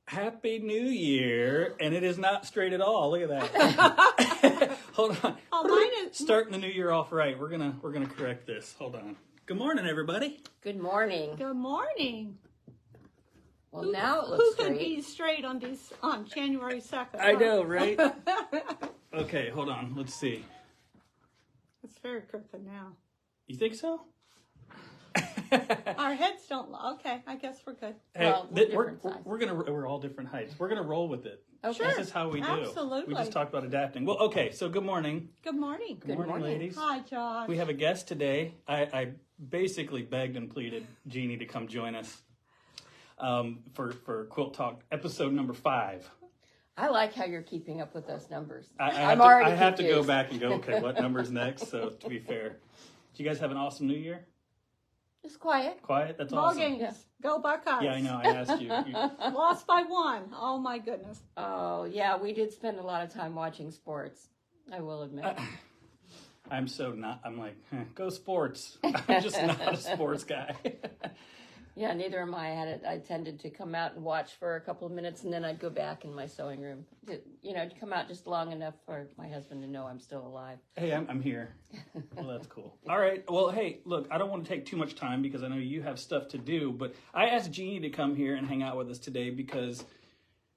Happy New Year, and it is not straight at all. Look at that. Hold on. Oh, mine is Starting the new year off right. We're gonna correct this. Hold on. Good morning, everybody. Good morning. Good morning. Well, now it looks Who could straight. be straight on January 2nd? I know, right? Okay, hold on. Let's see. It's very crooked now. You think so? Our heads don't. Okay, I guess we're good. Hey, Well, we're all different heights. We're gonna roll with it. Okay. This is how we do. Absolutely. We just talked about adapting. Well, okay. So good morning. Good morning. Good morning, ladies. Hi, Josh. We have a guest today. I basically begged and pleaded Jeannie to come join us for Quilt Talk episode number 5. I like how you're keeping up with those numbers. I have to go back and go, okay, what number's next? So to be fair, did you guys have an awesome New Year? Just quiet. Quiet? That's Ball awesome. games. Yeah. Go Buckeyes. Yeah, I know. I asked you. Lost by 1. Oh, my goodness. Oh, yeah, we did spend a lot of time watching sports. I will admit. I'm so not. I'm like, go sports. I'm just not a sports guy. Yeah, neither am I. I tended to come out and watch for a couple of minutes, and then I'd go back in my sewing room. To come out just long enough for my husband to know I'm still alive. Hey, I'm here. Well, that's cool. All right. Well, hey, look, I don't want to take too much time because I know you have stuff to do, but I asked Jeannie to come here and hang out with us today because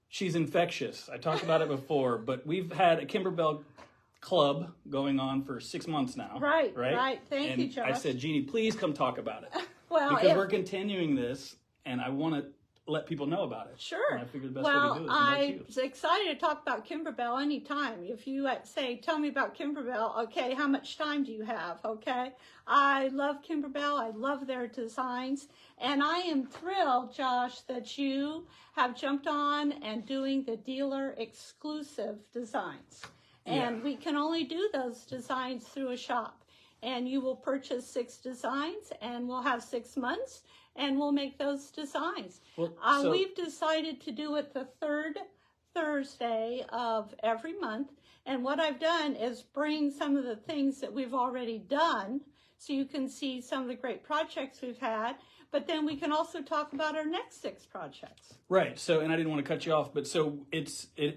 she's infectious. I talked about it before, but we've had a Kimberbell club going on for 6 months now. Right. Thank and you, Josh. I said, Jeannie, please come talk about it. Well, because we're continuing this, and I want to let people know about it. Sure. And I figured the best way to do it is invite you. I was excited to talk about Kimberbell anytime. If you say, tell me about Kimberbell, okay, how much time do you have, okay? I love Kimberbell. I love their designs. And I am thrilled, Josh, that you have jumped on and doing the dealer exclusive designs. And we can only do those designs through a shop. And you will purchase 6 designs, and we'll have 6 months, and we'll make those designs. Well, we've decided to do it the 3rd Thursday of every month. And what I've done is bring some of the things that we've already done, so you can see some of the great projects we've had. But then we can also talk about our next 6 projects. Right. So, and I didn't want to cut you off, but so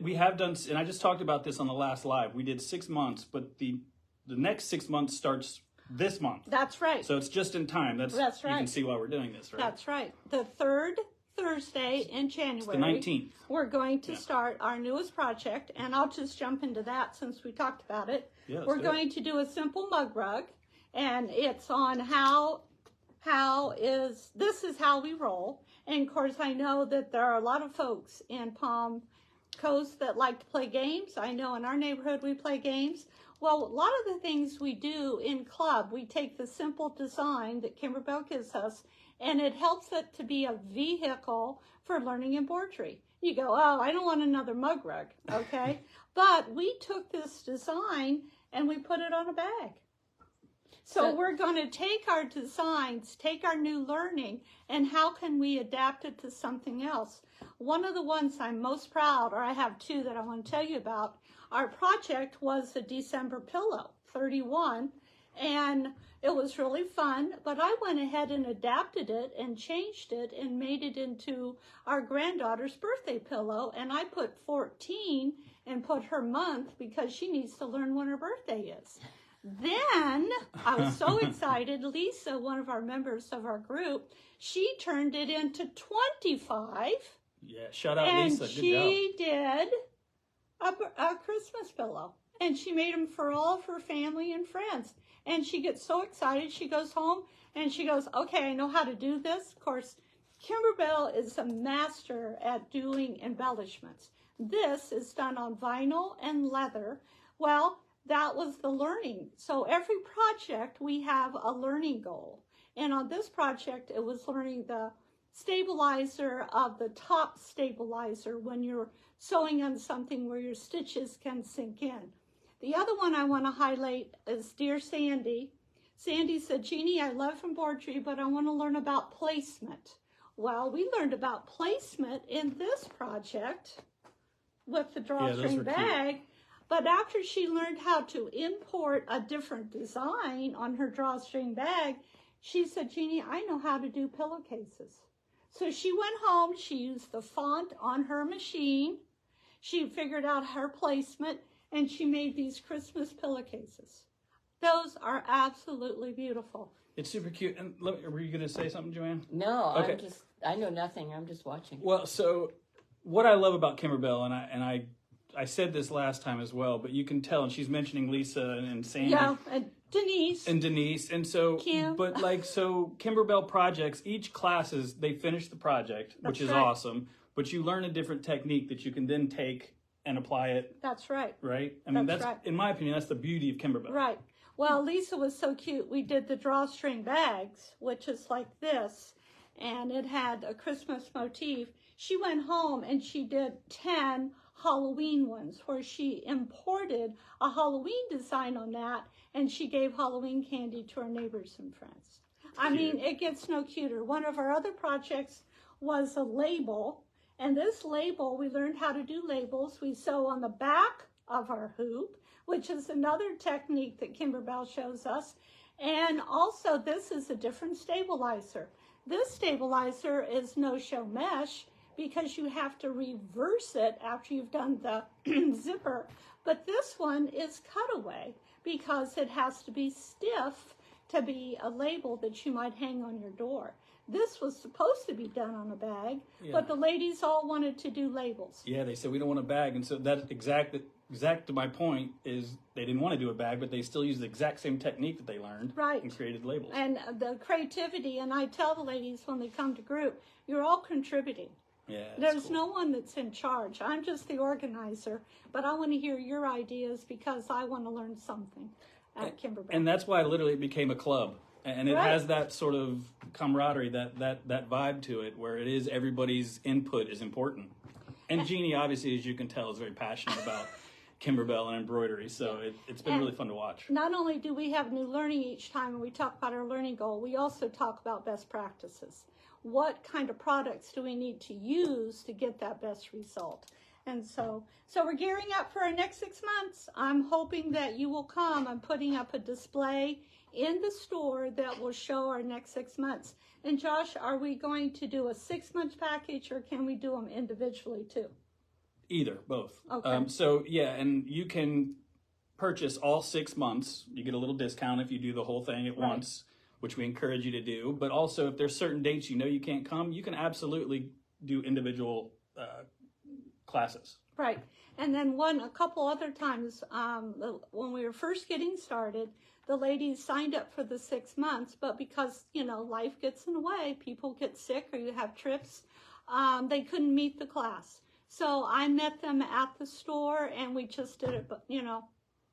we have done, and I just talked about this on the last live. We did 6 months, but the next 6 months starts this month. That's right. So it's just in time. That's right. You can see why we're doing this, right? That's right. The 3rd Thursday in January. It's the 19th. We're going to start our newest project, and I'll just jump into that since we talked about it. Yeah, we're going to do a simple mug rug, and it's on this is how we roll. And of course, I know that there are a lot of folks in Palm Coast that like to play games. I know in our neighborhood we play games. Well, a lot of the things we do in club, we take the simple design that Kimberbell gives us, and it helps it to be a vehicle for learning embroidery. You go, oh, I don't want another mug rug, okay? But we took this design and we put it on a bag. So we're going to take our designs, take our new learning, and how can we adapt it to something else? One of the ones I'm most proud, or I have 2 that I want to tell you about, our project was the December pillow, 31, and it was really fun, but I went ahead and adapted it and changed it and made it into our granddaughter's birthday pillow, and I put 14 and put her month because she needs to learn when her birthday is. Then, I was so excited, Lisa, one of our members of our group, she turned it into 25. Yeah, shout out and Lisa. Good job. she did a Christmas pillow, and she made them for all of her family and friends. And she gets so excited. She goes home and she goes, okay, I know how to do this. Of course, Kimberbell is a master at doing embellishments. This is done on vinyl and leather. Well, that was the learning. So every project we have a learning goal. And on this project, it was learning the stabilizer of the top stabilizer when you're sewing on something where your stitches can sink in. The other one I want to highlight is Dear Sandy. Sandy said, Jeannie, I love embroidery, but I want to learn about placement. Well, we learned about placement in this project with the drawstring bag. But after she learned how to import a different design on her drawstring bag, she said, Jeannie, I know how to do pillowcases. So she went home, she used the font on her machine, she figured out her placement, and she made these Christmas pillowcases. Those are absolutely beautiful. It's super cute. And were you going to say something, Joann? No, Okay. I know nothing. I'm just watching. Well, so what I love about Kimberbell, and I said this last time as well, but you can tell, and she's mentioning Lisa and Sandy. Yeah, and Denise. And so, Kim. but like, so Kimberbell projects, each classes, they finish the project, which is awesome, but you learn a different technique that you can then take and apply it. That's right. Right? I mean, that's right. in my opinion, that's the beauty of Kimberbell. Right. Well, Lisa was so cute. We did the drawstring bags, which is like this, and it had a Christmas motif. She went home and she did 10 Halloween ones where she imported a Halloween design on that, and she gave Halloween candy to her neighbors and friends. I mean, it gets no cuter. One of our other projects was a label, and this label, we learned how to do labels. We sew on the back of our hoop, which is another technique that Kimberbell shows us. And also, this is a different stabilizer. This stabilizer is no-show mesh because you have to reverse it after you've done the zipper. But this one is cutaway because it has to be stiff to be a label that you might hang on your door. This was supposed to be done on a bag, but the ladies all wanted to do labels. Yeah, they said we don't want a bag, and so that's exact to my point is they didn't want to do a bag, but they still used the exact same technique that they learned and created labels. And the creativity, and I tell the ladies when they come to group, you're all contributing. Yeah, There's cool. no one that's in charge. I'm just the organizer, but I want to hear your ideas because I want to learn something at Kimberbell. And that's why literally it became a club. And it has that sort of camaraderie, that vibe to it, where it is everybody's input is important. And Jeannie, obviously, as you can tell, is very passionate about Kimberbell and embroidery, so it's been really fun to watch. Not only do we have new learning each time and we talk about our learning goal, we also talk about best practices. What kind of products do we need to use to get that best result? And so we're gearing up for our next 6 months. I'm hoping that you will come. I'm putting up a display in the store that will show our next 6 months. And Josh, are we going to do a 6-month package or can we do them individually too? Either, both. Okay. So yeah, and you can purchase all 6 months. You get a little discount if you do the whole thing at once, which we encourage you to do. But also, if there's certain dates you know you can't come, you can absolutely do individual classes. Right. And then a couple other times when we were first getting started, the ladies signed up for the 6 months, but because, life gets in the way, people get sick or you have trips, they couldn't meet the class. So I met them at the store and we just did it,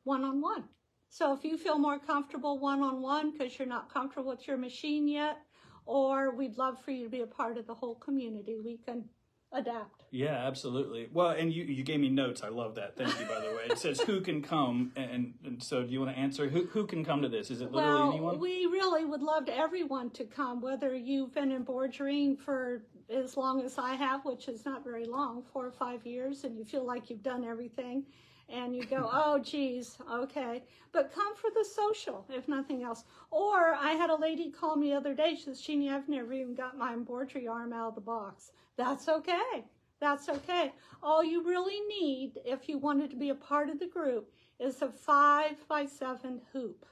one-on-one. So if you feel more comfortable one-on-one because you're not comfortable with your machine yet, or we'd love for you to be a part of the whole community, we can adapt. Yeah, absolutely. Well, and you gave me notes. I love that. Thank you, by the way. It says who can come, and so do you want to answer? Who can come to this? Is it literally anyone? We really would love everyone to come, whether you've been embroidering for as long as I have, which is not very long, 4 or 5 years, and you feel like you've done everything, and you go, oh, geez, okay. But come for the social, if nothing else. Or I had a lady call me the other day. She says, Jeannie, I've never even got my embroidery arm out of the box. That's okay. That's okay. All you really need, if you wanted to be a part of the group, is a 5x7 hoop.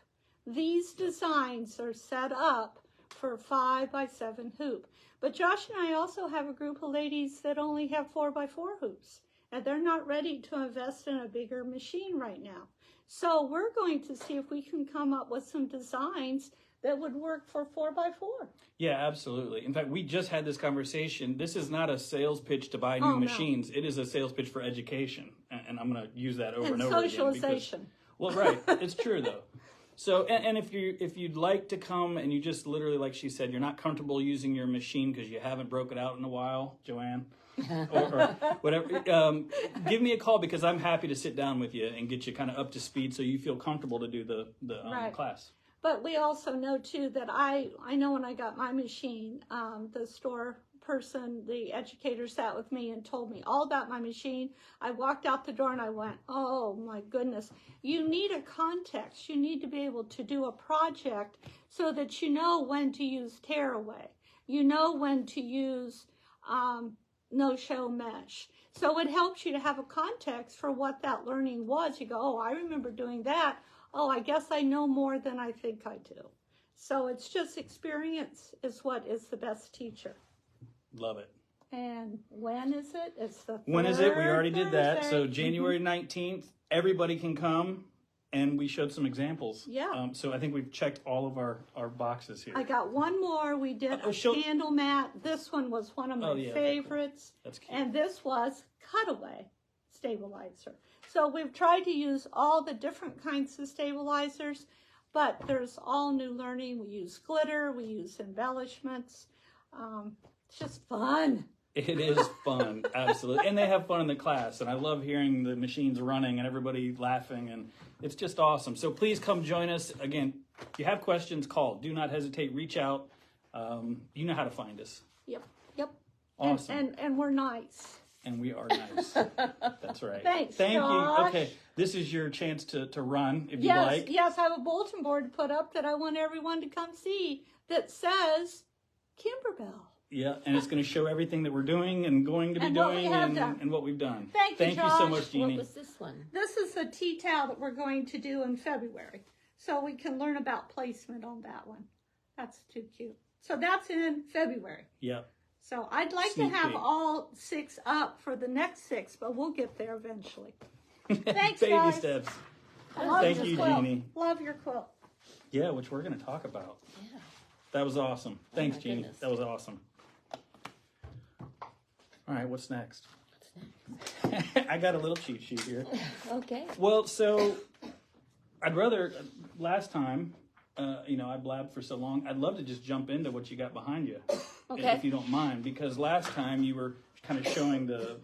These designs are set up for a 5x7 hoop. But Josh and I also have a group of ladies that only have 4x4 hoops. And they're not ready to invest in a bigger machine right now. So we're going to see if we can come up with some designs that would work for 4x4. Yeah, absolutely. In fact, we just had this conversation. This is not a sales pitch to buy new machines. It is a sales pitch for education. And I'm going to use that over and over again. Socialization. Well, right. It's true, though. So, and if you'd like to come and you just literally, like she said, you're not comfortable using your machine because you haven't broke it out in a while, Joann, or whatever, give me a call because I'm happy to sit down with you and get you kind of up to speed so you feel comfortable to do the class. But we also know, too, that I know when I got my machine, the store person, the educator sat with me and told me all about my machine. I walked out the door and I went, oh, my goodness. You need a context. You need to be able to do a project so that you know when to use tearaway. you know when to use no-show mesh. So it helps you to have a context for what that learning was. You go, oh, I remember doing that. Oh, I guess I know more than I think I do. So it's just experience is what is the best teacher. Love it. And when is it? It's the When is it? We already Thursday. did that. So January 19th, everybody can come. And we showed some examples. Yeah. So I think we've checked all of our boxes here. I got one more. We did a candle mat. This one was one of my favorites. That's cute. And this was cutaway stabilizer. So we've tried to use all the different kinds of stabilizers, but there's all new learning. We use glitter. We use embellishments. It's just fun. It is fun, absolutely. And they have fun in the class. And I love hearing the machines running and everybody laughing. And it's just awesome. So please come join us. Again, if you have questions, call. Do not hesitate. Reach out. You know how to find us. Yep. Awesome. And we're nice. And we are nice. That's right. Thanks, Thank Josh. you. Okay, this is your chance to run if you like. Yes, I have a bulletin board to put up that I want everyone to come see that says Kimberbell. Yeah, and it's going to show everything that we're doing and going to be doing and what we've done. Thank you so much, Jeannie. What was this one? This is a tea towel that we're going to do in February. So we can learn about placement on that one. That's too cute. So that's in February. Yep. So I'd like Sneak to have peek. all 6 up for the next 6, but we'll get there eventually. Thanks, Baby guys. steps. I love Thank your you, quilt. Jeannie. Love your quilt. Yeah, which we're going to talk about. Yeah. That was awesome. Thanks, my Jeannie. goodness. That was awesome. All right, what's next? What's next? I got a little cheat sheet here. Okay. Well, so I'd rather, last time, I blabbed for so long, I'd love to just jump into what you got behind you, Okay. if you don't mind, because last time you were kind of showing the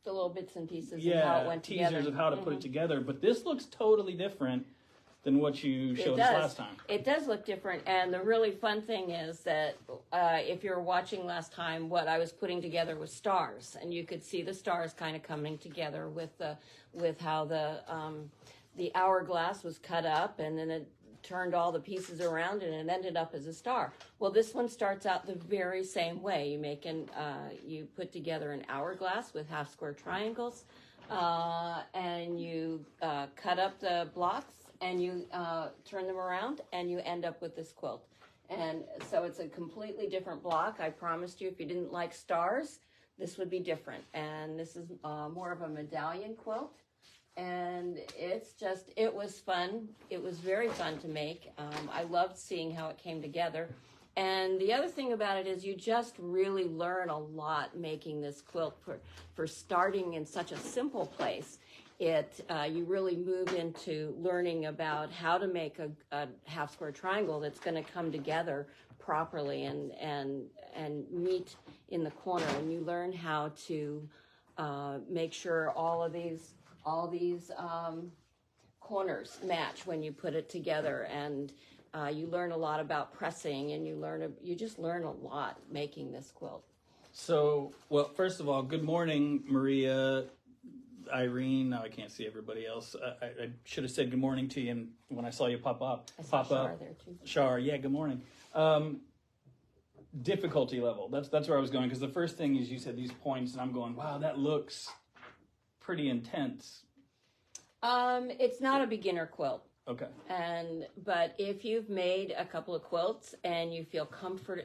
little bits and pieces of how it went teasers together. of how to put it together, but this looks totally different than what you showed us last time. It does look different, and the really fun thing is that if you were watching last time, what I was putting together was stars, and you could see the stars kind of coming together with how the hourglass was cut up, and then it turned all the pieces around, and it ended up as a star. Well, this one starts out the very same way. You put together an hourglass with half square triangles, and you cut up the blocks, and you turn them around, and you end up with this quilt. And so it's a completely different block. I promised you if you didn't like stars, this would be different. And this is more of a medallion quilt. And it was fun. It was very fun to make. I loved seeing how it came together. And the other thing about it is you just really learn a lot making this quilt for starting in such a simple place. You really move into learning about how to make a half square triangle that's going to come together properly and meet in the corner, and you learn how to make sure all these corners match when you put it together, and you learn a lot about pressing, and you just learn a lot making this quilt. So, well, first of all, good morning, Maria, Irene. Now I can't see everybody else. I should have said good morning to you when I saw you pop up. I saw Shar there too. Shar, yeah, good morning. Difficulty level. That's where I was going, because the first thing is you said these points, and I'm going, wow, that looks pretty intense. It's not a beginner quilt. Okay. But if you've made a couple of quilts and you feel comfortable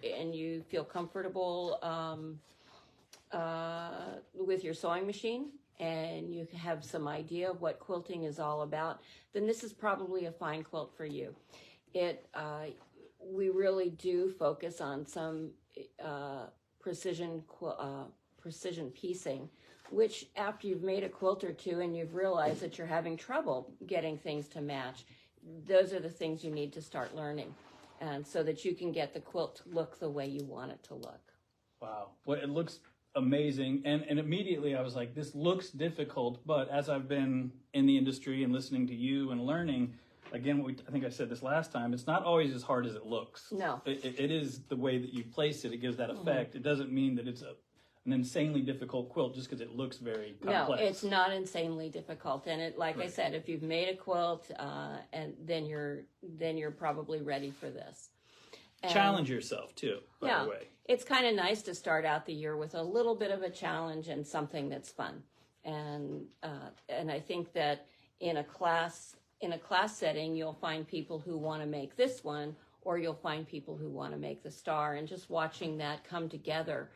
with your sewing machine, and you have some idea of what quilting is all about, then this is probably a fine quilt for you. We really do focus on some precision piecing, which after you've made a quilt or two and you've realized that you're having trouble getting things to match, those are the things you need to start learning, and so that you can get the quilt to look the way you want it to look. Wow. Well, it looks amazing, and immediately I was like, this looks difficult, but as I've been in the industry and listening to you and learning, again, I think I said this last time, it's not always as hard as it looks. No. It is the way that you place it gives that effect. It doesn't mean that it's an insanely difficult quilt just because it looks very complex. No, it's not insanely difficult, and I said, if you've made a quilt, and then you're probably ready for this. Challenge yourself too, by the way. It's kind of nice to start out the year with a little bit of a challenge and something that's fun. And I think that in a class setting, you'll find people who want to make this one, or you'll find people who want to make the star, and just watching that come together,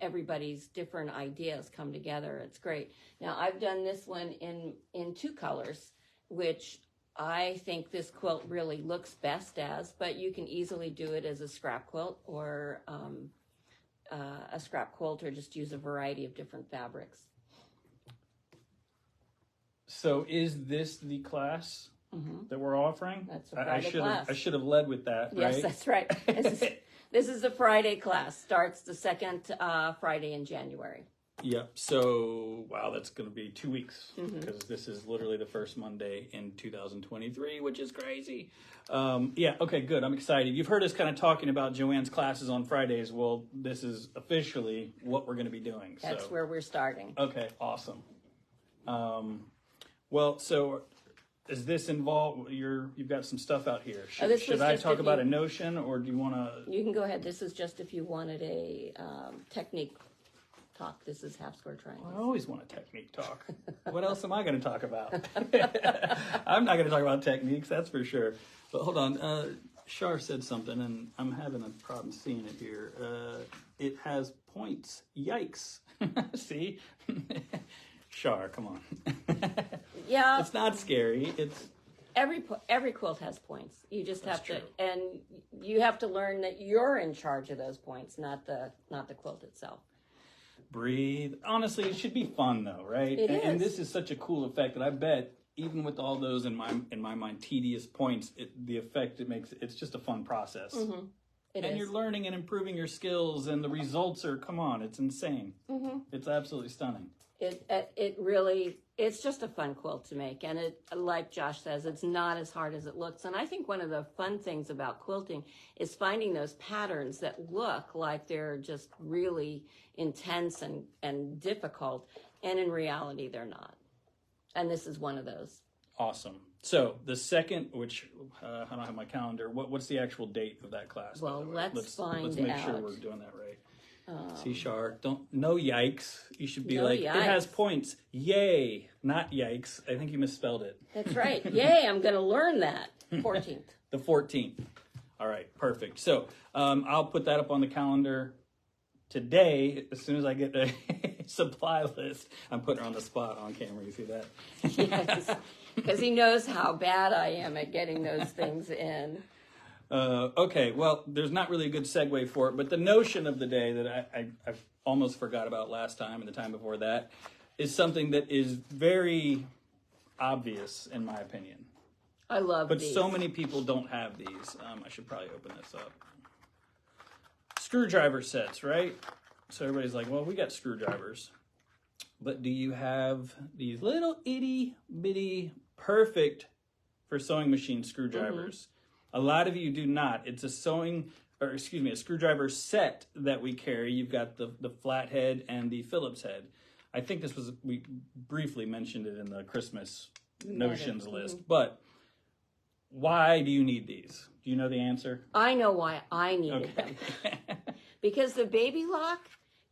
everybody's different ideas come together. It's great. Now, I've done this one in 2 colors, which I think this quilt really looks best as, but you can easily do it as a scrap quilt or a scrap quilt, or just use a variety of different fabrics. So is this the class that we're offering? That's a Friday class. I should have led with that, right? Yes, that's right. This is the Friday class. Starts the second Friday in January. Yep. So, wow, that's going to be 2 weeks, because this is literally the first Monday in 2023, which is crazy. Yeah, okay, good. I'm excited. You've heard us kind of talking about Joann's classes on Fridays. Well, this is officially what we're going to be doing. That's where we're starting. Okay, awesome. Well, so is this involved? You've got some stuff out here. Should I talk about a notion, or do you want to? You can go ahead. This is just if you wanted a technique talk. This is half square triangles. I always want a technique talk. What else am I going to talk about? I'm not going to talk about techniques, that's for sure. But hold on. Shar said something, and I'm having a problem seeing it here. It has points. Yikes. See? Shar, come on. Yeah. It's not scary. It's every quilt has points. You just have to, true. and you have to learn that you're in charge of those points, not the quilt itself. Breathe. Honestly, it should be fun though, right? It is. And this is such a cool effect that I bet even with all those in my mind tedious points, the effect it makes, it's just a fun process. Mm-hmm. And you're learning and improving your skills, and the results are, come on, it's insane. Mm-hmm. It's absolutely stunning. It really, it's just a fun quilt to make. And it, like Josh says, it's not as hard as it looks. And I think one of the fun things about quilting is finding those patterns that look like they're just really intense and difficult. And in reality, they're not. And this is one of those. Awesome. So the second, which I don't have my calendar, what's the actual date of that class? Well, let's find Let's make sure we're doing that right. See, Shar, no yikes. You should be like, yikes. It has points. Yay, not yikes. I think you misspelled it. That's right. Yay, I'm going to learn that. 14th. The 14th. All right, perfect. So I'll put that up on the calendar today. As soon as I get a supply list, I'm putting her on the spot on camera. You see that? Yes, because he knows how bad I am at getting those things in. Okay, well, there's not really a good segue for it, but the notion of the day that I almost forgot about last time and the time before that is something that is very obvious, in my opinion. I love but these. So many people don't have these. I should probably open this up. Screwdriver sets, right? So everybody's like, well, we got screwdrivers. But do you have these little itty bitty perfect for sewing machine screwdrivers? Mm-hmm. A lot of you do not. It's a screwdriver set that we carry. You've got the flathead and the Phillips head. I think we briefly mentioned it in the Christmas notions list. But why do you need these? Do you know the answer? I know why I needed them. Because the baby lock,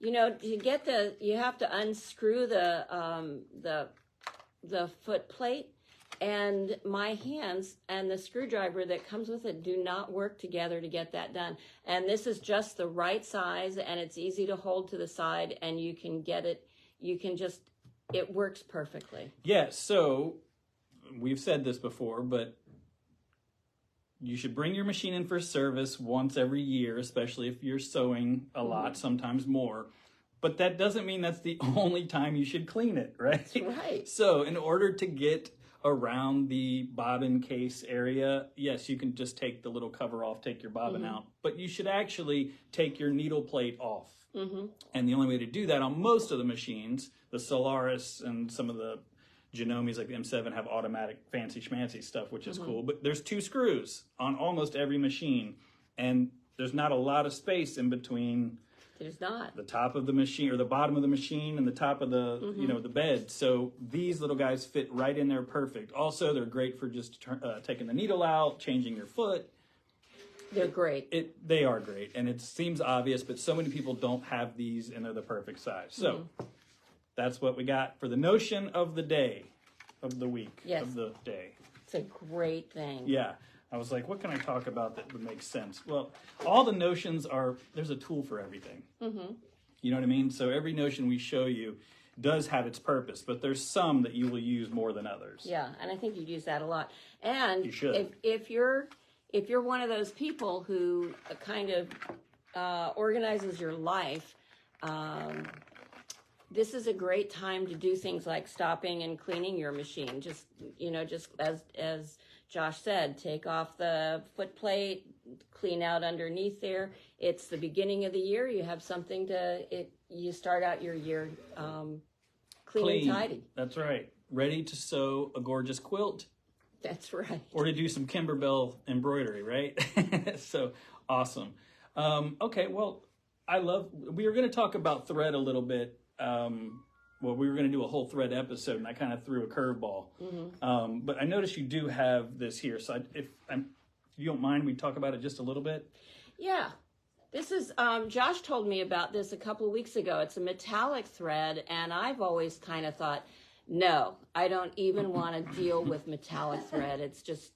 you have to unscrew the foot plate. And my hands and the screwdriver that comes with it do not work together to get that done. And this is just the right size, and it's easy to hold to the side, and you can get it. It works perfectly. Yeah, so we've said this before, but you should bring your machine in for service once every year, especially if you're sewing a lot, sometimes more. But that doesn't mean that's the only time you should clean it, right? That's right. So in order to get around the bobbin case area, yes, you can just take the little cover off, take your bobbin out, but you should actually take your needle plate off. Mm-hmm. And the only way to do that on most of the machines, the Solaris and some of the Genomes like the M7 have automatic fancy schmancy stuff, which is cool, but there's 2 screws on almost every machine, and there's not a lot of space in between. There's not. The top of the machine, or the bottom of the machine, and the top of the, the bed. So these little guys fit right in there perfect. Also, they're great for just taking the needle out, changing your foot. They're great. They are great, and it seems obvious, but so many people don't have these, and they're the perfect size. So that's what we got for the notion of the day, of the week, of the day. It's a great thing. Yeah. I was like, what can I talk about that would make sense? Well, all the notions there's a tool for everything. Mm-hmm. You know what I mean? So every notion we show you does have its purpose, but there's some that you will use more than others. Yeah, and I think you'd use that a lot. And you should. If you're one of those people who kind of organizes your life, this is a great time to do things like stopping and cleaning your machine. Just as Josh said, take off the foot plate, clean out underneath there. It's the beginning of the year. You have something you start out your year clean and tidy. That's right. Ready to sew a gorgeous quilt. That's right. Or to do some Kimberbell embroidery, right? So awesome. Okay, well, we were going to talk about thread a little bit. We were going to do a whole thread episode, and I kind of threw a curveball. Mm-hmm. But I noticed you do have this here. So if you don't mind, we talk about it just a little bit? Yeah. This is, Josh told me about this a couple of weeks ago. It's a metallic thread, and I've always kind of thought, no, I don't even want to deal with metallic thread. It's just...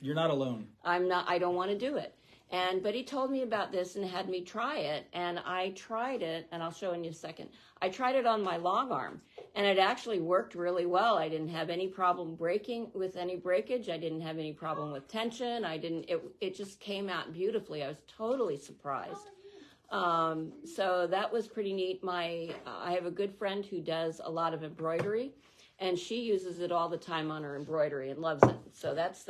You're not alone. I don't want to do it. But he told me about this and had me try it, and I tried it, and I'll show in you a second. I tried it on my long arm, and it actually worked really well. I didn't have any problem breaking with any breakage. I didn't have any problem with tension. It just came out beautifully. I was totally surprised. So that was pretty neat. I have a good friend who does a lot of embroidery, and she uses it all the time on her embroidery and loves it. So that's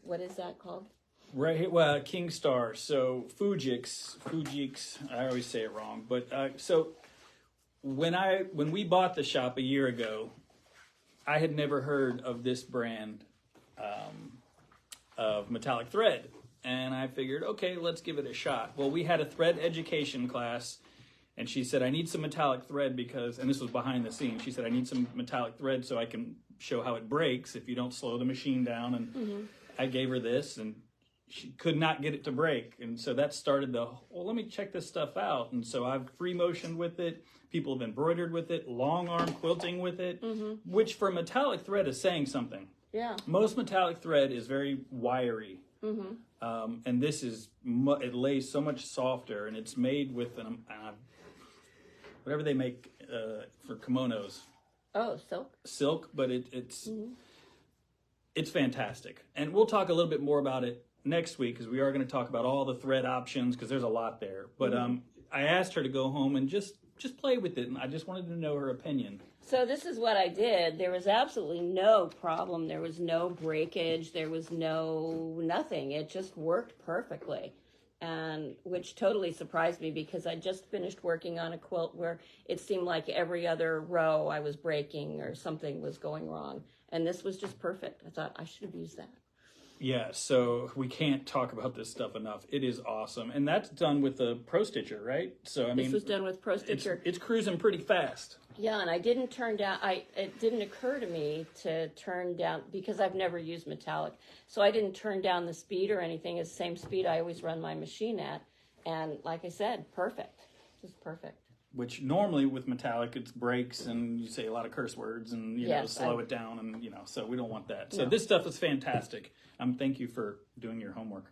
what is that called? Right, well, King Star. So Fujix, I always say it wrong. But so when we bought the shop a year ago, I had never heard of this brand of metallic thread. And I figured, okay, let's give it a shot. Well, we had a thread education class, and she said, I need some metallic thread because, and this was behind the scenes, she said, I need some metallic thread so I can show how it breaks if you don't slow the machine down. And I gave her this, and she could not get it to break. And so that started let me check this stuff out. And so I've free motioned with it. People have embroidered with it, long arm quilting with it, which for metallic thread is saying something. Yeah. Most metallic thread is very wiry. And this it lays so much softer, and it's made with whatever they make for kimonos. Oh, silk. Silk, but it's fantastic. And we'll talk a little bit more about it next week, because we are going to talk about all the thread options, because there's a lot there. But I asked her to go home and just play with it, and I just wanted to know her opinion. So this is what I did. There was absolutely no problem. There was no breakage. There was nothing. It just worked perfectly, and which totally surprised me, because I just finished working on a quilt where it seemed like every other row I was breaking or something was going wrong, and this was just perfect. I thought I should have used that. Yeah, so we can't talk about this stuff enough. It is awesome. And that's done with the Pro Stitcher, right? So I mean, this was done with Pro Stitcher. It's cruising pretty fast. Yeah, and I didn't turn down, it didn't occur to me to turn down, because I've never used metallic, so I didn't turn down the speed or anything. It's the same speed I always run my machine at. And like I said, perfect. Just perfect. Which normally with metallic, it's breaks and you say a lot of curse words and, slow it down and, so we don't want that. So this stuff is fantastic. Thank you for doing your homework.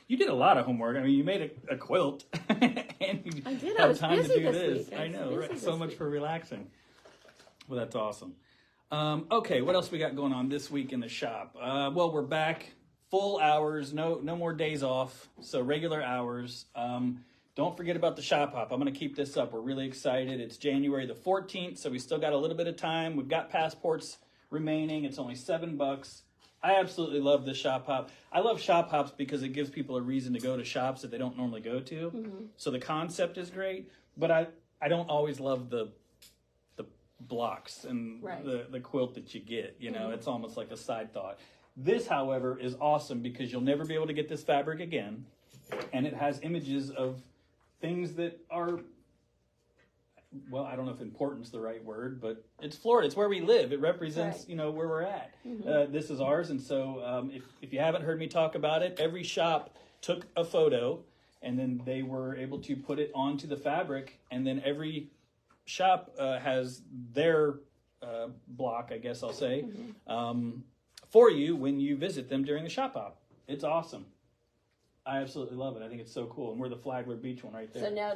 You did a lot of homework. I mean, you made a quilt and you I did. had I was time to busy do this this. week. I know, right? So much for relaxing. Well, that's awesome. Okay, what else we got going on this week in the shop? Well, we're back full hours, no more days off, so regular hours. Don't forget about the shop hop. I'm going to keep this up. We're really excited. It's January the 14th, so we still got a little bit of time. We've got passports remaining. It's only $7. I absolutely love the shop hop. I love shop hops because it gives people a reason to go to shops that they don't normally go to. So the concept is great, but I don't always love the blocks and the quilt that you get. It's almost like a side thought. This, however, is awesome because you'll never be able to get this fabric again, and it has images of things that are, well, I don't know if important's the right word, but it's Florida. It's where we live. It represents, where we're at. This is ours. And so if you haven't heard me talk about it, every shop took a photo, and then they were able to put it onto the fabric, and then every shop has their block, I guess I'll say, for you when you visit them during the shop hop. It's awesome. I absolutely love it. I think it's so cool, and we're the Flagler Beach one right there. So now,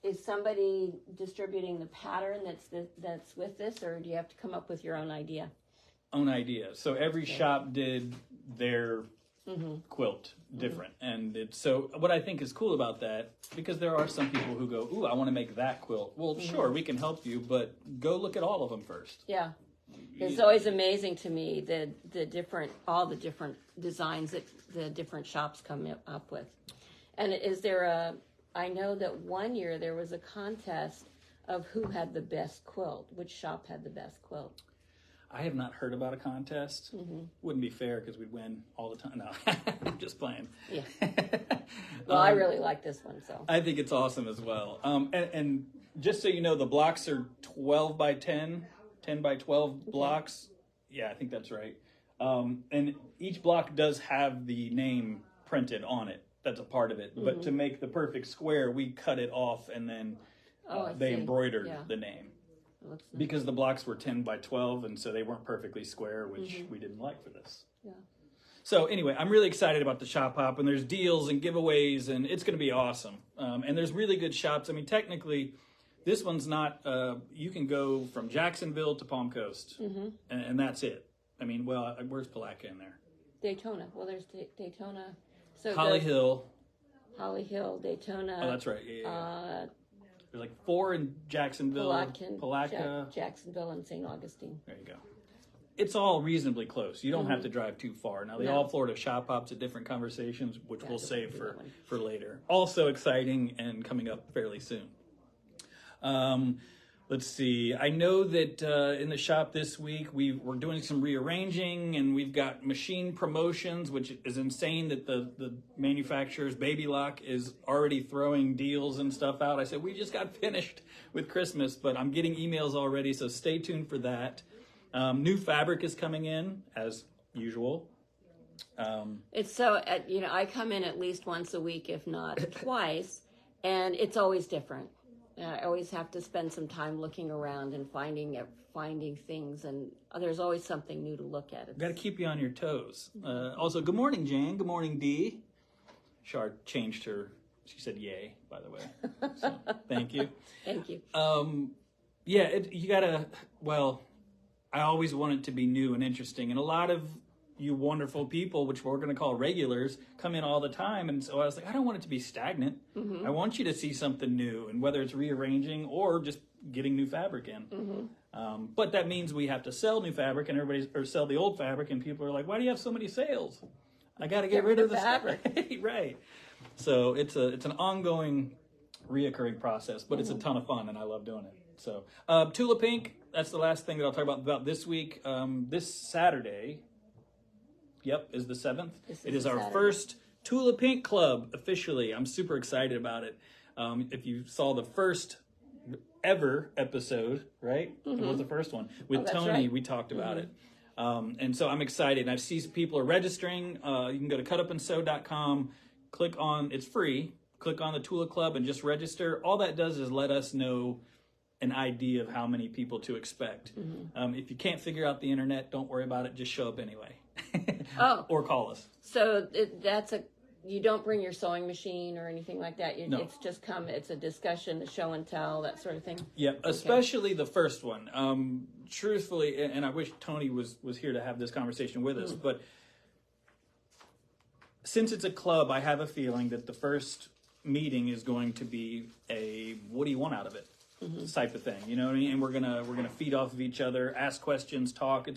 is somebody distributing the pattern that's with this, or do you have to come up with your own idea? Own idea. So every shop did their quilt different, and it's so. What I think is cool about that, because there are some people who go, "Ooh, I want to make that quilt." Well, sure, we can help you, but go look at all of them first. Yeah. It's always amazing to me all the different designs that the different shops come up with. And is there I know that one year there was a contest of who had the best quilt, which shop had the best quilt. I have not heard about a contest. Wouldn't be fair because we'd win all the time. No, I'm just playing. Yeah. Well, I really like this one, so. I think it's awesome as well. And just so you know, the blocks are 12 by 10 by 12 blocks. Yeah, I think that's right. And each block does have the name printed on it. That's a part of it. But to make the perfect square, we cut it off and then they embroidered the name. Nice. Because the blocks were 10 by 12, and so they weren't perfectly square, which we didn't like for this. Yeah. So anyway, I'm really excited about the shop hop, and there's deals and giveaways, and it's going to be awesome. And there's really good shops. I mean, technically, this one's not, you can go from Jacksonville to Palm Coast, and that's it. I mean, well, where's Palatka in there? Daytona. Well, there's Daytona. So Holly Hill, Daytona. Oh, that's right. Yeah. There's like 4 in Jacksonville, Palatka, Jacksonville, and St. Augustine. There you go. It's all reasonably close. You don't have to drive too far. Now, the All Florida Shop Hop's a different conversations, which we'll save for later. Also exciting and coming up fairly soon. Let's see. I know that in the shop this week, we're doing some rearranging, and we've got machine promotions, which is insane that the manufacturer's Baby Lock is already throwing deals and stuff out. I said, we just got finished with Christmas, but I'm getting emails already, so stay tuned for that. New fabric is coming in, as usual. It's so, I come in at least once a week, if not twice, and it's always different. I always have to spend some time looking around and finding things, and there's always something new to look at. Got to keep you on your toes. Also, good morning, Jan. Good morning, Dee. Shard changed her. She said yay, by the way. So, thank you. Thank you. Yeah, you got to, well, I always want it to be new and interesting. And a lot of you wonderful people, which we're going to call regulars, come in all the time. And so I was like, I don't want it to be stagnant. I want you to see something new, and whether it's rearranging or just getting new fabric in. But that means we have to sell new fabric, and or sell the old fabric, and people are like, why do you have so many sales? I got to get rid of the fabric. Right. So it's an ongoing, reoccurring process, but it's a ton of fun, and I love doing it. So Tula Pink, that's the last thing that I'll talk about this week. This Saturday, is the 7th. It is our first Tula Pink Club officially. I'm super excited about it. If you saw the first ever episode, right? It was the first one. With Tony, right. We talked about it. And so I'm excited. And I see people are registering. You can go to cutupandsew.com, click on, it's free, click on the Tula Club and just register. All that does is let us know an idea of how many people to expect. If you can't figure out the internet, don't worry about it. Just show up anyway. Or call us. So you don't bring your sewing machine or anything like that. No. It's just it's a discussion, a show and tell, that sort of thing. Yeah, especially the first one. Truthfully, and I wish Tony was here to have this conversation with us, but since it's a club, I have a feeling that the first meeting is going to be a what do you want out of it type of thing. You know what I mean? And we're gonna feed off of each other, ask questions, talk.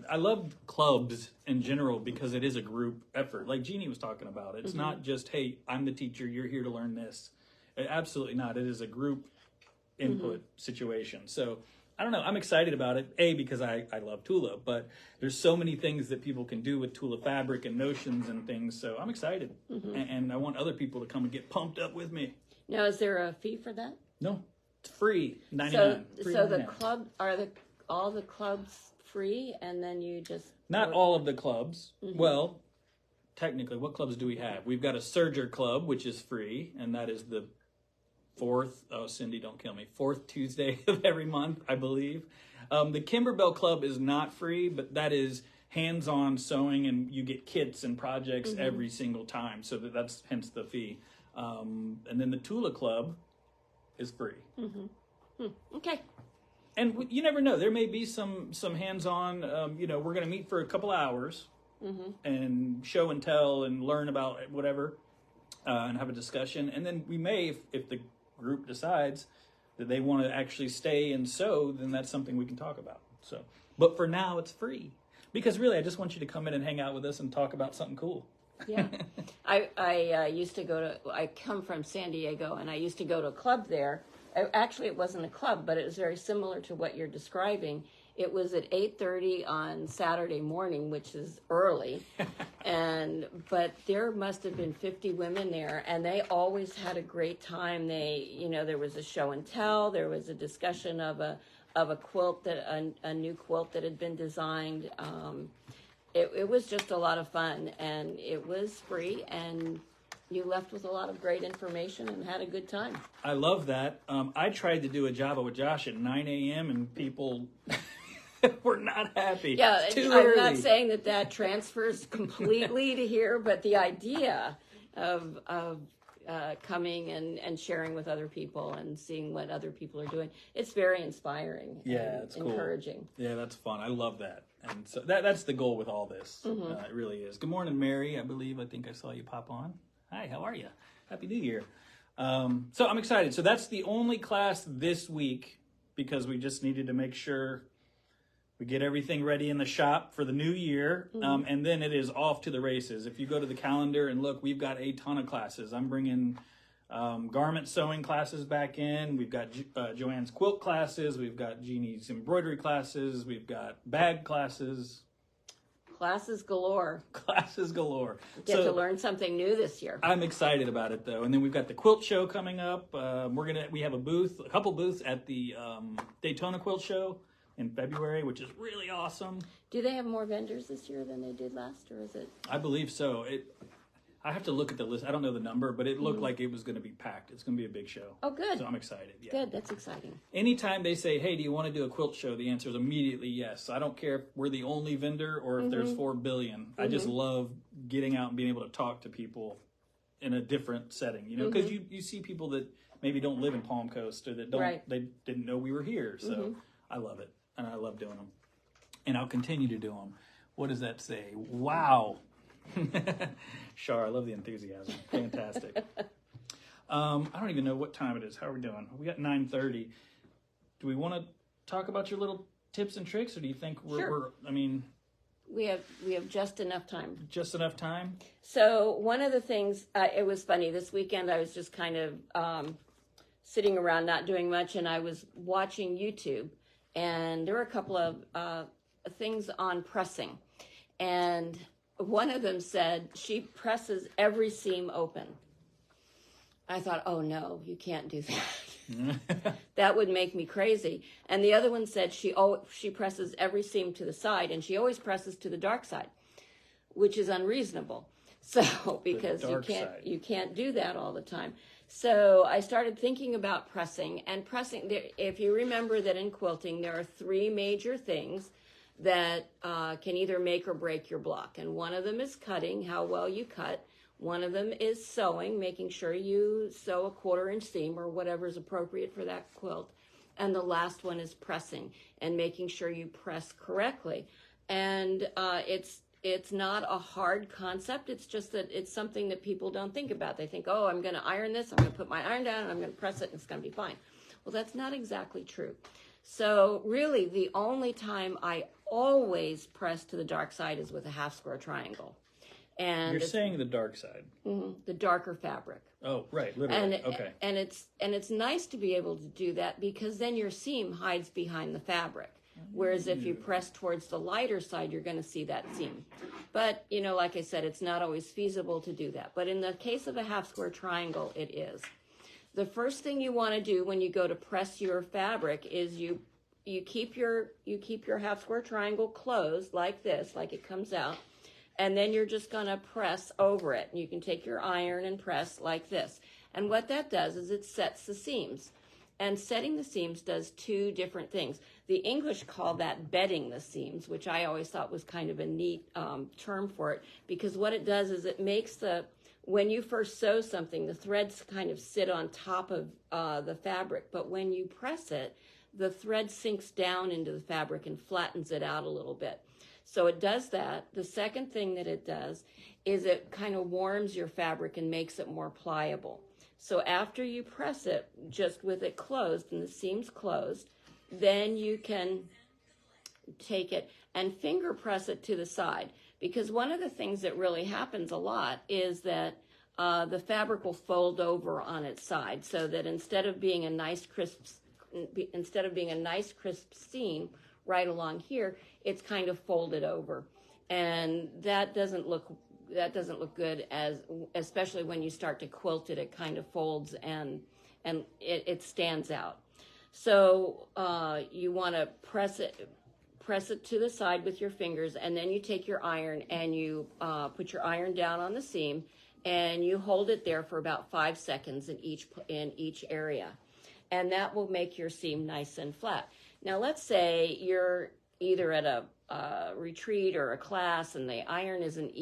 I love clubs in general because it is a group effort. Like Jeannie was talking about, it's not just, hey, I'm the teacher, you're here to learn this. Absolutely not. It is a group input situation. So I don't know. I'm excited about it. Because I love Tula, but there's so many things that people can do with Tula fabric and notions and things. So I'm excited. And I want other people to come and get pumped up with me. Now, is there a fee for that? No, it's free. $99. So the club, all the clubs free, and then you just... Not all of the clubs. Well, technically, what clubs do we have? We've got a Serger Club, which is free, and that is the Cindy, don't kill me, fourth Tuesday of every month, I believe. The Kimberbell Club is not free, but that is hands-on sewing, and you get kits and projects every single time, so that's hence the fee. And then the Tula Club is free. Okay. And you never know. There may be some hands-on, we're going to meet for a couple hours and show and tell and learn about whatever and have a discussion. And then we may, if the group decides that they want to actually stay and sew, then that's something we can talk about. So, but for now, it's free. Because really, I just want you to come in and hang out with us and talk about something cool. Yeah. I used to I come from San Diego, and I used to go to a club there. Actually, it wasn't a club, but it was very similar to what you're describing. It was at 8:30 on Saturday morning, which is early. But there must have been 50 women there, and they always had a great time. There was a show and tell. There was a discussion of a quilt, a new quilt that had been designed. It was just a lot of fun, and it was free, and you left with a lot of great information and had a good time. I love that. I tried to do a Java with Josh at 9 a.m. and people were not happy. Yeah, it's too I'm early. not saying that transfers completely to here, but the idea of coming and sharing with other people and seeing what other people are doing, it's very inspiring. Yeah, and it's cool. Encouraging. Yeah, that's fun. I love that. And so that's the goal with all this. It really is. Good morning, Mary. I think I saw you pop on. Hi, how are you? Happy New Year. So I'm excited. So that's the only class this week because we just needed to make sure we get everything ready in the shop for the new year. And then it is off to the races. If you go to the calendar and look, we've got a ton of classes. I'm bringing garment sewing classes back in. We've got Joann's quilt classes. We've got Jeannie's embroidery classes. We've got bag classes. Classes galore. Classes galore. Get to learn something new this year. I'm excited about it though. And then we've got the quilt show coming up. We have a couple booths at the Daytona Quilt Show in February, which is really awesome. Do they have more vendors this year than they did last, or is it? I believe so. I have to look at the list. I don't know the number, but it looked like it was going to be packed. It's going to be a big show. Oh, good. So I'm excited. Yeah. Good. That's exciting. Anytime they say, hey, do you want to do a quilt show? The answer is immediately yes. I don't care if we're the only vendor or if there's 4 billion. I just love getting out and being able to talk to people in a different setting, because you see people that maybe don't live in Palm Coast or that they didn't know we were here. So I love it. And I love doing them. And I'll continue to do them. What does that say? Wow. Shar, I love the enthusiasm. Fantastic. I don't even know what time it is. How are we doing? We got 9:30. Do we want to talk about your little tips and tricks, or do you think we have just enough time? Just enough time? So one of the things, it was funny, this weekend I was just kind of sitting around not doing much, and I was watching YouTube, and there were a couple of things on pressing, and one of them said she presses every seam open. I thought, oh no, you can't do that. That would make me crazy. And the other one said she presses every seam to the side, and she always presses to the dark side, which is unreasonable. So because you can't do that all the time. So I started thinking about pressing. If you remember that in quilting there are 3 major things that can either make or break your block. And one of them is cutting, how well you cut. One of them is sewing, making sure you sew a 1/4 inch seam or whatever is appropriate for that quilt. And the last one is pressing and making sure you press correctly. And it's not a hard concept. It's just that it's something that people don't think about. They think, oh, I'm going to iron this. I'm going to put my iron down and I'm going to press it and it's going to be fine. Well, that's not exactly true. So really the only time I always press to the dark side is with a half square triangle. And you're saying the dark side. The darker fabric. Oh, right, literally. Okay. And it's nice to be able to do that because then your seam hides behind the fabric. Whereas if you press towards the lighter side, you're going to see that seam. But, like I said, it's not always feasible to do that. But in the case of a half square triangle, it is. The first thing you want to do when you go to press your fabric is you keep your half square triangle closed like this, like it comes out. and then you're just going to press over it. You can take your iron and press like this. And what that does is it sets the seams. And setting the seams does two different things. The English call that bedding the seams, which I always thought was kind of a neat term for it, because what it does is it makes when you first sew something, the threads kind of sit on top of the fabric, but when you press it, the thread sinks down into the fabric and flattens it out a little bit. So it does that. The second thing that it does is it kind of warms your fabric and makes it more pliable. So after you press it, just with it closed and the seams closed, then you can take it and finger press it to the side. Because one of the things that really happens a lot is that the fabric will fold over on its side, so that instead of being a nice crisp seam right along here, it's kind of folded over, and that doesn't look good, especially when you start to quilt it. It kind of folds and it stands out. So you want to press it to the side with your fingers, and then you take your iron and you put your iron down on the seam, and you hold it there for about 5 seconds in each area, and that will make your seam nice and flat. Now let's say you're either at a retreat or a class and the iron isn't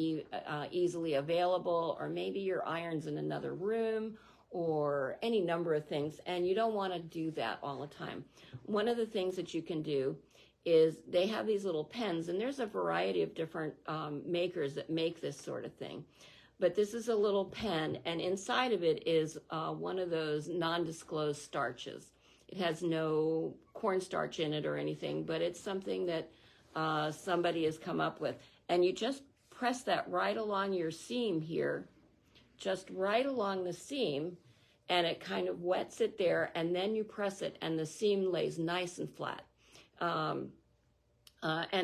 easily available, or maybe your iron's in another room, or any number of things, and you don't want to do that all the time. One of the things that you can do is they have these little pens, and there's a variety of different makers that make this sort of thing. But this is a little pen, and inside of it is one of those non-disclosed starches. It has no cornstarch in it or anything, but it's something that somebody has come up with. And you just press that right along your seam here, just right along the seam, and it kind of wets it there, and then you press it, and the seam lays nice and flat. And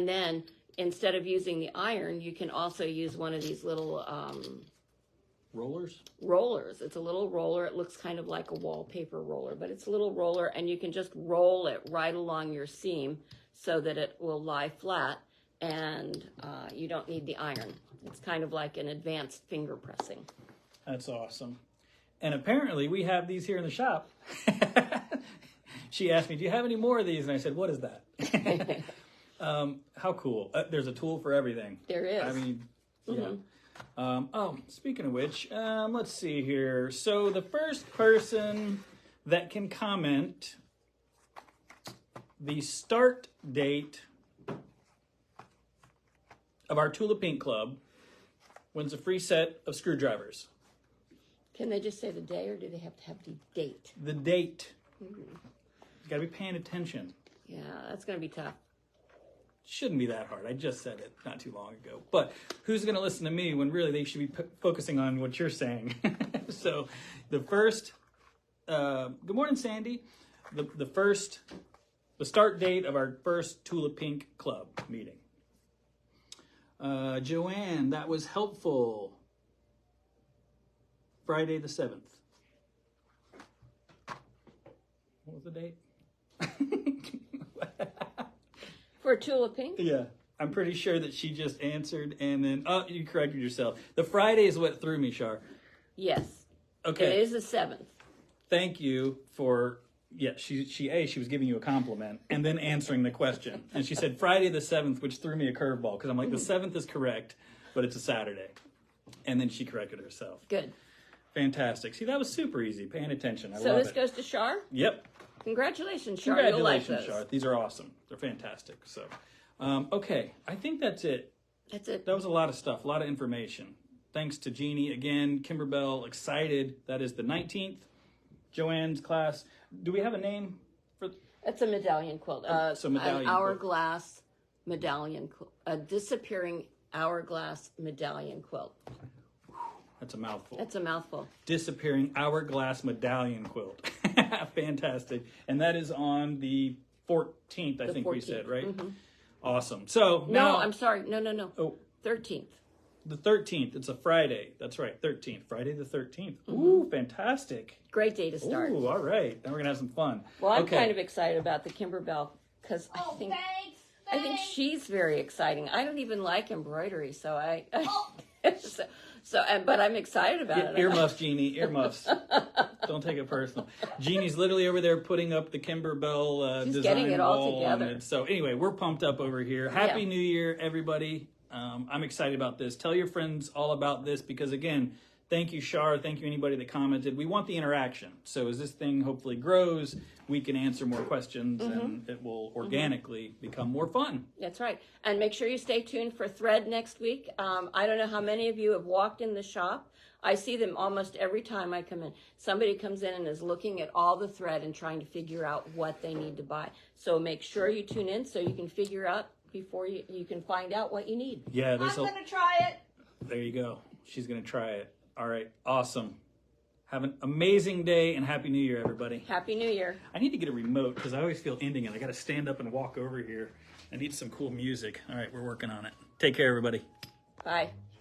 then instead of using the iron, you can also use one of these little rollers. It's a little roller. It looks kind of like a wallpaper roller, but it's a little roller, and you can just roll it right along your seam so that it will lie flat, and you don't need the iron. It's kind of like an advanced finger pressing. That's awesome. And apparently we have these here in the shop. She asked me, do you have any more of these? And I said, what is that? How cool. There's a tool for everything. There is. I mean, yeah. Speaking of which, let's see here. So the first person that can comment the start date of our Tulip Pink Club wins a free set of screwdrivers. Can they just say the day, or do they have to have the date? The date. You got to be paying attention. Yeah, that's going to be tough. Shouldn't be that hard. I just said it not too long ago. But who's going to listen to me when really they should be focusing on what you're saying? So the first, good morning, Sandy. The start date of our first Tulip Pink Club meeting. Joann, that was helpful. Friday the 7th. What was the date? For Tulip Pink? Yeah. I'm pretty sure that she just answered and then, you corrected yourself. The Friday is what threw me, Shar. Yes. Okay. It is the 7th. Thank you for, she was giving you a compliment and then answering the question. And she said Friday the 7th, which threw me a curveball because I'm like, the 7th is correct, but it's a Saturday. And then she corrected herself. Good. Fantastic. See, that was super easy. Paying attention. I love it. So this goes to Shar? Yep. Congratulations, Shar. Congratulations, You'll like Shar. These are awesome. They're fantastic. So, okay. I think that's it. That's it. That was a lot of stuff, a lot of information. Thanks to Jeannie again. Kimberbell, excited. That is the 19th. Joann's class. Do we have a name for? It's a medallion quilt. Medallion an hourglass medallion quilt. A disappearing hourglass medallion quilt. That's a mouthful. That's a mouthful. Disappearing hourglass medallion quilt. Fantastic. And that is on the 14th, I think 14th. We said, right? Mm-hmm. Awesome. So now... No, I'm sorry. No. Oh. 13th. The 13th. It's a Friday. That's right. 13th. Friday the 13th. Mm-hmm. Ooh, fantastic. Great day to start. Ooh, all right. Now we're going to have some fun. Well, I'm kind of excited about the Kimberbell because I think... Thanks. I think she's very exciting. I don't even like embroidery, so but I'm excited about it. Earmuffs, Jeannie, earmuffs. Don't take it personal. Jeannie's literally over there putting up the Kimberbell She's design getting it all wall, together. So anyway, we're pumped up over here. Happy New Year, everybody. I'm excited about this. Tell your friends all about this because, again, thank you, Shar. Thank you, anybody that commented. We want the interaction. So as this thing hopefully grows, we can answer more questions and it will organically become more fun. That's right. And make sure you stay tuned for Thread next week. I don't know how many of you have walked in the shop. I see them almost every time I come in. Somebody comes in and is looking at all the thread and trying to figure out what they need to buy. So make sure you tune in so you can figure out before you can find out what you need. Yeah, I'm going to try it. There you go. She's going to try it. All right. Awesome. Have an amazing day and Happy New Year, everybody. Happy New Year. I need to get a remote because I always feel ending it. I got to stand up and walk over here. I need some cool music. All right, we're working on it. Take care, everybody. Bye.